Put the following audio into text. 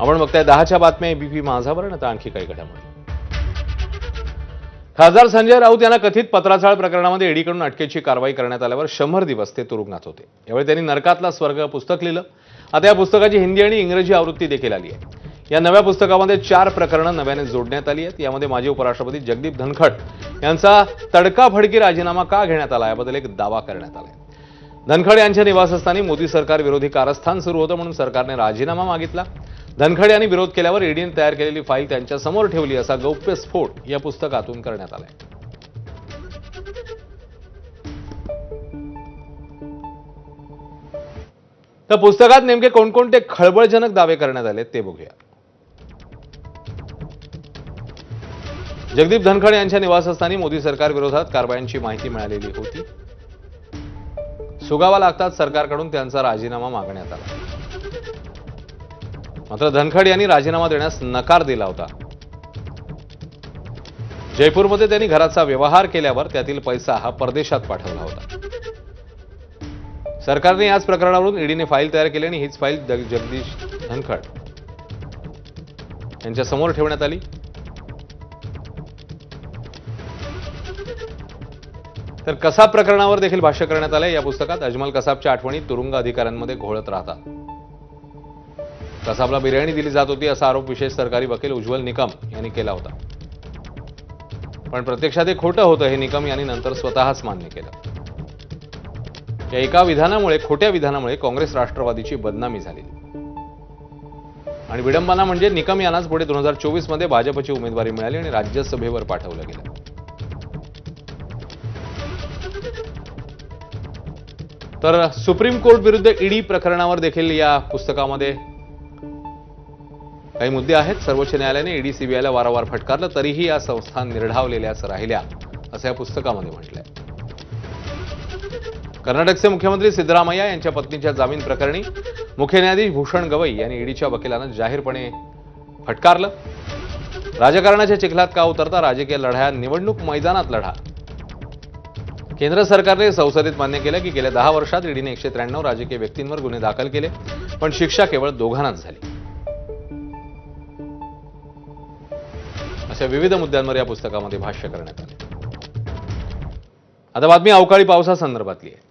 आपण बघताय 10च्या बातम्या एबीपी माझावर. आता आणखी काही घडामोडी. खासदार संजय राऊत यांना कथित पत्राचाळ प्रकरणामध्ये ईडीकडून अटकेची कारवाई करण्यात आल्यावर 100 दिवस ते तुरुंगात होते. यावेळी त्यांनी नरकातला स्वर्ग पुस्तक लिहिलं. आता या पुस्तकाची हिंदी आणि इंग्रजी आवृत्ती देखील आली आहे. या नव्या पुस्तकामध्ये 4 प्रकरणं नव्याने जोडण्यात आली आहेत. यामध्ये माजी उपराष्ट्रपती जगदीप धनखड यांचा तडकाफडकी राजीनामा का घेण्यात आला याबद्दल एक दावा करण्यात आला. धनखड यांच्या निवासस्थानी मोदी सरकार विरोधी कारस्थान सुरू होतं म्हणून सरकारने राजीनामा मागितला. धनखड यांनी विरोध केल्यावर ईडीने तयार केलेली फाईल त्यांच्या समोर ठेवली असा गौप्यस्फोट या पुस्तकातून करण्यात आलाय. तर पुस्तकात नेमके कोणकोणते खळबळजनक दावे करण्यात आले ते बघूया. जगदीप धनखड यांच्या निवासस्थानी मोदी सरकार विरोधात कारवायांची माहिती मिळालेली होती. सुगावा लागताच सरकारकडून त्यांचा राजीनामा मागण्यात आला. मात्र धनखड यांनी राजीनामा देण्यास नकार दिला होता. जयपूरमध्ये त्यांनी घराचा व्यवहार केल्यावर त्यातील पैसा हा परदेशात पाठवला होता. सरकारने याच प्रकरणावरून ईडीने फाईल तयार केली आणि हीच फाईल जगदीश धनखड यांच्या समोर ठेवण्यात आली. तर कसाब प्रकरणावर देखील भाष्य करण्यात आलंय. या पुस्तकात अजमल कसाबच्या आठवणी तुरुंग अधिकाऱ्यांमध्ये घोळत राहतात. कसाबला बिर्याणी दिली जात होती असा आरोप विशेष सरकारी वकील उज्ज्वल निकम यांनी केला होता. पण प्रत्यक्षात हे खोटं होतं हे निकम यांनी नंतर स्वतःच मान्य केलं. या एका विधानामुळे, खोट्या विधानामुळे काँग्रेस राष्ट्रवादीची बदनामी झाली. आणि विडंबना म्हणजे निकम यांनाच पुढे 2024 मध्ये भाजपची उमेदवारी मिळाली आणि राज्यसभेवर पाठवलं गेलं. तर सुप्रीम कोर्ट विरुद्ध ईडी प्रकरणावर देखील या पुस्तकामध्ये काही मुद्दे आहेत. सर्वोच्च न्यायालयाने ईडी सीबीआयला वारंवार फटकारलं तरीही या संस्था निर्ढावलेल्याच राहिल्या असं या पुस्तकामध्ये म्हटलंय. कर्नाटकचे मुख्यमंत्री सिद्धरामय्या यांच्या पत्नीच्या जामीन प्रकरणी मुख्य न्यायाधीश भूषण गवई यांनी ईडीच्या वकिलांना जाहीरपणे फटकारलं. राजकारणाच्या चिखलात का उतरता राजकीय लढा निवडणूक मैदानात लढा. केंद्र सरकारने संसदेत मान्य केलं की गेल्या 10 वर्षात ईडीने 193 राजकीय व्यक्तींवर गुन्हे दाखल केले पण शिक्षा केवळ दोघांनाच झाली. अशा विविध मुद्द्यांवर या पुस्तकामध्ये भाष्य करण्यात आले. आता बातमी अवकाळी पावसासंदर्भातली आहे.